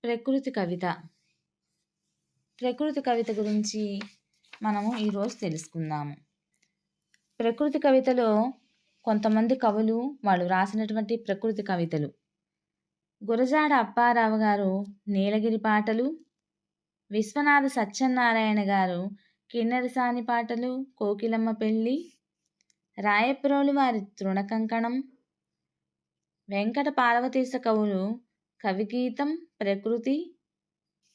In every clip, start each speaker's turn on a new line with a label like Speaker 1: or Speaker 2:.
Speaker 1: ప్రకృతి కవిత. ప్రకృతి కవిత గురించి మనము ఈరోజు తెలుసుకుందాము. ప్రకృతి కవితలో కొంతమంది కవులు వాళ్ళు రాసినటువంటి ప్రకృతి కవితలు. గురజాడ అప్పారావు గారు నీలగిరి పాటలు, విశ్వనాథ సత్యనారాయణ గారు కిన్నెరసాని పాటలు, కోకిలమ్మ పెళ్ళి, రాయప్రోలు వారి తృణకంకణం, వెంకట పార్వతీశ కవులు కవిగీతం, ప్రకృతి,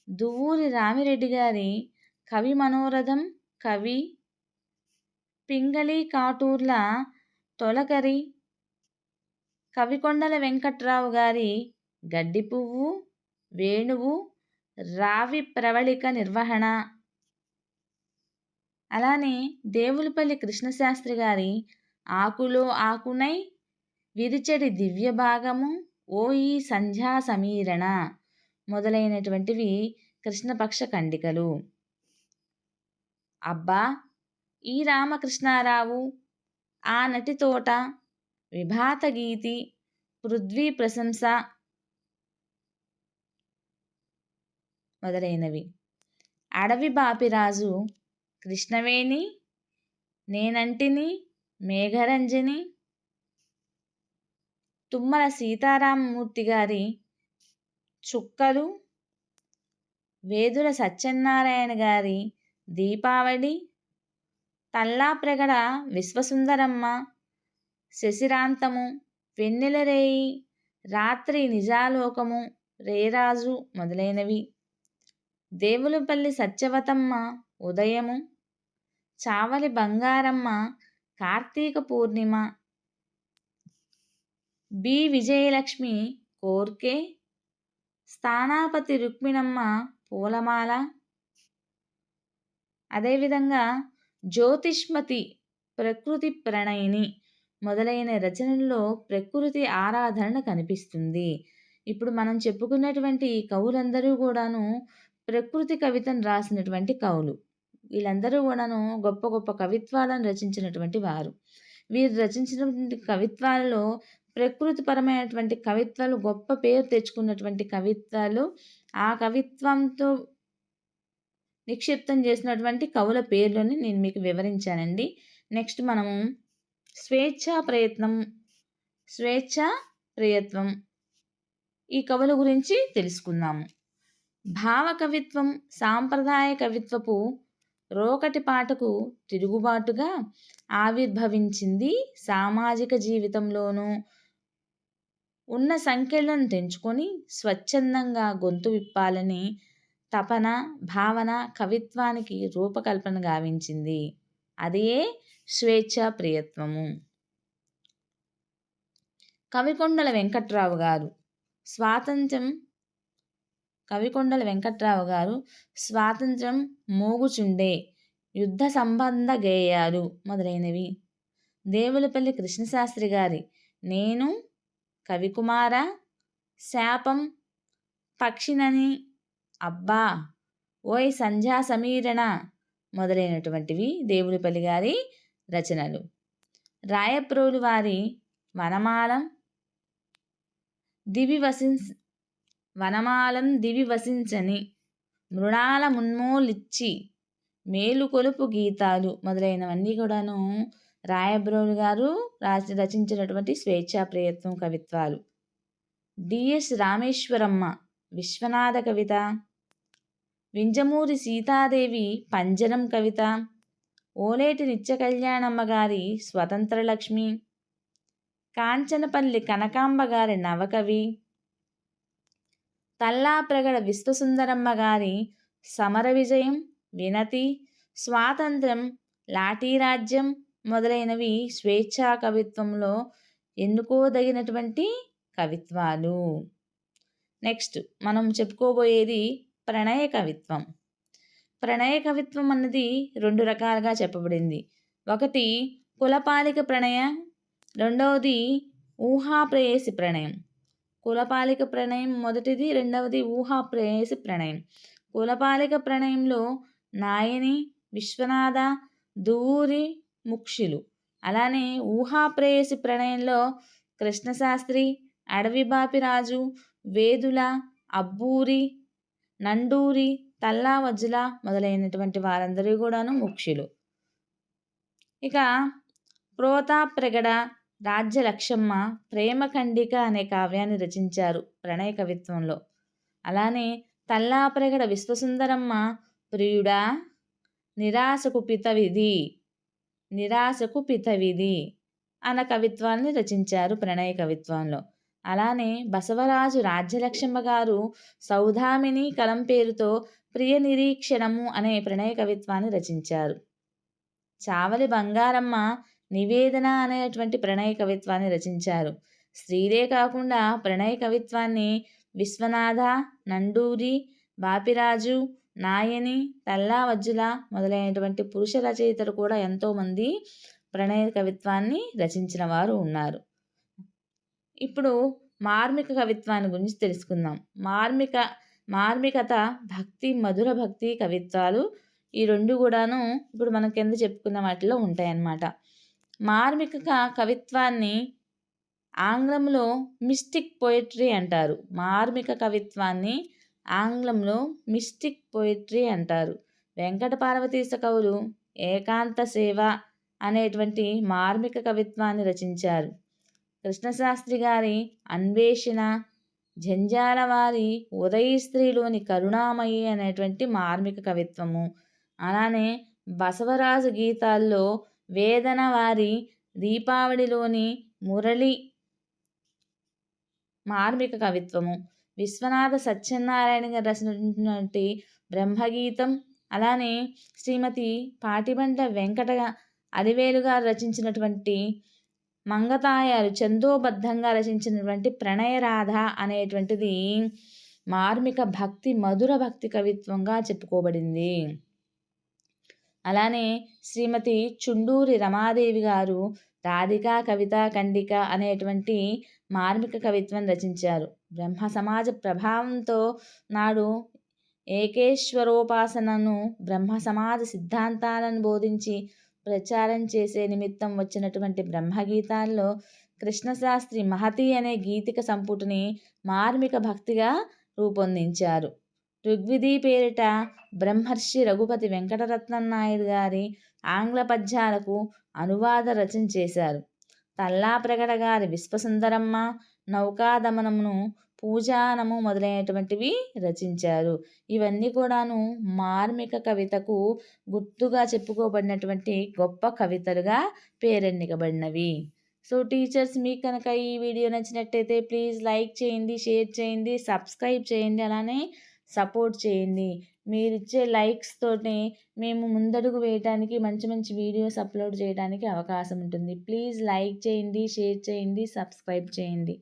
Speaker 1: దువ్వూరి రామిరెడ్డి గారి కవి మనోరథం, కవి, పింగళి కాటూర్ల తొలకరి, కవికొండల వెంకట్రావు గారి గడ్డి పువ్వు, వేణువు, రావి ప్రవళిక నిర్వహణ, అలానే దేవులపల్లి కృష్ణశాస్త్రి గారి ఆకులో ఆకునై విరిచెడి దివ్య భాగము, ఓ ఈ సంధ్యా సమీరణ మొదలైనటువంటివి కృష్ణపక్ష ఖండికలు. అబ్బా ఈ రామకృష్ణారావు, ఆ నటి తోట, విభాత గీతి, పృథ్వీ ప్రశంస మొదలైనవి. అడవి బాపిరాజు, కృష్ణవేణి, నేనంటిని, మేఘరంజని, తుమ్మల సీతారామమూర్తి గారి చుక్కలు, వేదుల సత్యనారాయణ గారి దీపావళి, తల్లాప్రగడ విశ్వసుందరమ్మ, శశిరాంతము, వెన్నెలరేయి, రాత్రి నిజాలోకము, రేరాజు మొదలైనవి. దేవులపల్లి సత్యవతమ్మ ఉదయము, చావలి బంగారమ్మ కార్తీక పూర్ణిమ, బి విజయలక్ష్మి కోర్కె, స్థానాపతి రుక్మిణమ్మ పూలమాల, అదేవిధంగా జ్యోతిష్మతి ప్రకృతి ప్రణయిని మొదలైన రచనల్లో ప్రకృతి ఆరాధన కనిపిస్తుంది. ఇప్పుడు మనం చెప్పుకున్నటువంటి ఈ కవులందరూ కూడాను ప్రకృతి కవితను రాసినటువంటి కవులు. వీళ్ళందరూ కూడాను గొప్ప గొప్ప కవిత్వాలను రచించినటువంటి వారు. వీరు రచించినటువంటి కవిత్వాలలో ప్రకృతిపరమైనటువంటి కవిత్వాలు గొప్ప పేరు తెచ్చుకున్నటువంటి కవిత్వాలు, ఆ కవిత్వంతో నిక్షిప్తం చేసినటువంటి కవుల పేర్లని నేను మీకు వివరించానండి. నెక్స్ట్ మనము స్వేచ్ఛా ప్రయత్నం ఈ కవుల గురించి తెలుసుకుందాము. భావ కవిత్వం సాంప్రదాయ కవిత్వపు రోకటి పాటకు తిరుగుబాటుగా ఆవిర్భవించింది. సామాజిక జీవితంలోనూ ఉన్న సంఖ్యలను తెంచుకొని స్వచ్ఛందంగా గొంతు విప్పాలని తపన, భావన కవిత్వానికి రూపకల్పన గావించింది. అదే స్వేచ్ఛా ప్రియత్వము. కవికొండల వెంకట్రావు గారు స్వాతంత్రం మోగుచుండే, యుద్ధ సంబంధ గేయాలు మొదలైనవి. దేవులపల్లి కృష్ణశాస్త్రి గారి నేను, కవికుమార, శాపం, పక్షినని, అబ్బా, ఓయ్ సంధ్యా సమీరణ మొదలైనటువంటివి దేవులపల్లి గారి రచనలు. రాయప్రోలు వారి వనమాలం దివి వసించని, మృణాల మున్మోలిచ్చి, మేలుకొలుపు గీతాలు మొదలైనవన్నీ కూడాను రాయప్రోలు గారు రచించినటువంటి స్వేచ్ఛా ప్రయత్నం కవిత్వాలు. డిఎస్ రామేశ్వరమ్మ విశ్వనాథ కవిత, వింజమూరి సీతాదేవి పంజరం కవిత, ఓలేటి నిత్య కళ్యాణమ్మ గారి స్వతంత్రలక్ష్మి, కాంచనపల్లి కనకాంబ గారి నవకవి, తల్లాప్రగడ విశ్వసుందరమ్మ గారి సమర విజయం, వినతి, స్వాతంత్రం, లాఠీరాజ్యం మొదలైనవి స్వేచ్ఛా కవిత్వంలో ఎన్నుకోదగినటువంటి కవిత్వాలు. నెక్స్ట్ మనం చెప్పుకోబోయేది ప్రణయ కవిత్వం. ప్రణయ కవిత్వం అన్నది రెండు రకాలుగా చెప్పబడింది. ఒకటి కులపాలిక ప్రణయం, రెండవది ఊహాప్రేయసి ప్రణయం. కులపాలిక ప్రణయం మొదటిది, రెండవది ఊహాప్రేయసి ప్రణయం. కులపాలిక ప్రణయంలో నాయని, విశ్వనాథ, దువ్వూరి ముక్షులు. అలానే ఊహాప్రేయసి ప్రణయంలో కృష్ణశాస్త్రి, అడవి బాపిరాజు, వేదుల, అబ్బూరి, నండూరి, తల్లావజ్జుల మొదలైనటువంటి వారందరూ కూడాను ముఖ్యులు. ఇక ప్రోతాప్రగడ రాజ్యలక్ష్మమ్మ ప్రేమఖండిక అనే కావ్యాన్ని రచించారు ప్రణయ కవిత్వంలో. అలానే తల్లాప్రగడ విశ్వసుందరమ్మ ప్రియుడా నిరాశకు పితవిధి అన్న కవిత్వాన్ని రచించారు ప్రణయ కవిత్వంలో. అలానే బసవరాజు రాజ్యలక్ష్మమ్మ గారు సౌధామిని కలం పేరుతో ప్రియ నిరీక్షణము అనే ప్రణయ కవిత్వాన్ని రచించారు. చావలి బంగారమ్మ నివేదన అనేటువంటి ప్రణయ కవిత్వాన్ని రచించారు. స్త్రీలే కాకుండా ప్రణయ కవిత్వాన్ని విశ్వనాథ, నండూరి, బాపిరాజు, నాయని, తల్లావజ్జుల మొదలైనటువంటి పురుష రచయితలు కూడా ఎంతోమంది ప్రణయ కవిత్వాన్ని రచించిన వారు ఉన్నారు. ఇప్పుడు మార్మిక కవిత్వాన్ని గురించి తెలుసుకుందాం. మార్మికత భక్తి, మధుర భక్తి కవిత్వాలు ఈ రెండు కూడాను ఇప్పుడు మనం కింద చెప్పుకున్న వాటిలో ఉంటాయన్నమాట. మార్మిక కవిత్వాన్ని ఆంగ్లంలో మిస్టిక్ పోయట్రీ అంటారు. మార్మిక కవిత్వాన్ని ఆంగ్లంలో మిస్టిక్ పోయట్రీ అంటారు. వెంకట పార్వతీశ కవులు ఏకాంత సేవ అనేటువంటి మార్మిక కవిత్వాన్ని రచించారు. కృష్ణశాస్త్రి గారి అన్వేషణ, జంజాల వారి ఉదయస్త్రీలోని కరుణామయి అనేటువంటి మార్మిక కవిత్వము, అలానే బసవరాజు గీతాల్లో వేదన వారి దీపావళిలోని మురళి మార్మిక కవిత్వము, విశ్వనాథ సత్యనారాయణ గారు రచించినటువంటి బ్రహ్మగీతం, అలానే శ్రీమతి పాటిబండ్ల వెంకట అలివేలు గారు రచించినటువంటి మంగతాయారు చందోబద్ధంగా రచించినటువంటి ప్రణయరాధ అనేటువంటిది మార్మిక భక్తి, మధుర భక్తి కవిత్వంగా చెప్పుకోబడింది. అలానే శ్రీమతి చుండూరి రమాదేవి గారు రాధికా కవితా ఖండిక అనేటువంటి మార్మిక కవిత్వం రచించారు. బ్రహ్మ సమాజ ప్రభావంతో నాడు ఏకేశ్వరోపాసనను, బ్రహ్మ సమాజ సిద్ధాంతాలను బోధించి ప్రచారం చేసే నిమిత్తం వచ్చినటువంటి బ్రహ్మగీతాల్లో కృష్ణశాస్త్రి మహతి అనే గీతిక సంపుటిని మార్మిక భక్తిగా రూపొందించారు. ఋగ్విధి పేరిట బ్రహ్మర్షి రఘుపతి వెంకటరత్నం నాయుడు గారి ఆంగ్ల పద్యాలకు అనువాద రచన చేశారు. తల్లాప్రగడ గారి విశ్వసుందరమ్మ, నౌకాదమనమును, పూజానము మొదలైనటువంటివి రచించారు. ఇవన్నీ కూడాను మార్మిక కవితకు గుర్తుగా చెప్పుకోబడినటువంటి గొప్ప కవితలుగా పేరెన్నికబడినవి. సో టీచర్స్, మీకు కనుక ఈ వీడియో నచ్చినట్టయితే ప్లీజ్ లైక్ చేయండి, షేర్ చేయండి, సబ్స్క్రైబ్ చేయండి, అలానే సపోర్ట్ చేయండి. మీరిచ్చే లైక్స్ తోటి మేము ముందడుగు వేయడానికి, మంచి మంచి వీడియోస్ అప్లోడ్ చేయడానికి అవకాశం ఉంటుంది. ప్లీజ్ లైక్ చేయండి, షేర్ చేయండి, సబ్స్క్రైబ్ చేయండి.